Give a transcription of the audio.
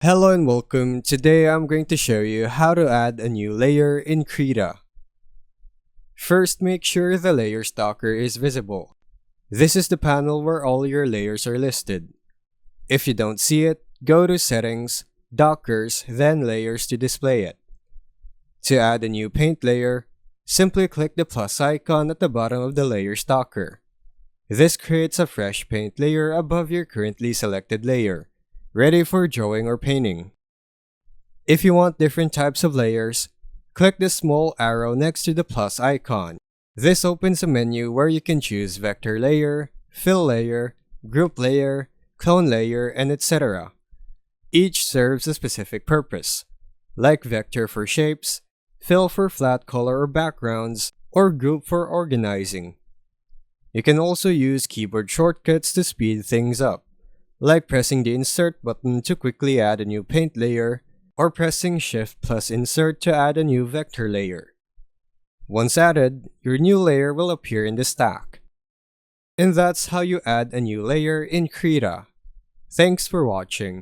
Hello and welcome. Today I'm going to show you how to add a new layer in Krita. First, make sure the layer stalker is visible. This is the panel where all your layers are listed. If you don't see it, go to Settings, Dockers, then Layers to display it. To add a new paint layer, simply click the plus icon at the bottom of the layer stalker. This creates a fresh paint layer above your currently selected layer, ready for drawing or painting. If you want different types of layers, click the small arrow next to the plus icon. This opens a menu where you can choose vector layer, fill layer, group layer, clone layer, and etc. Each serves a specific purpose, like vector for shapes, fill for flat color or backgrounds, or group for organizing. You can also use keyboard shortcuts to speed things up, like pressing the Insert button to quickly add a new paint layer, or pressing Shift plus Insert to add a new vector layer. Once added, your new layer will appear in the stack. And that's how you add a new layer in Krita. Thanks for watching.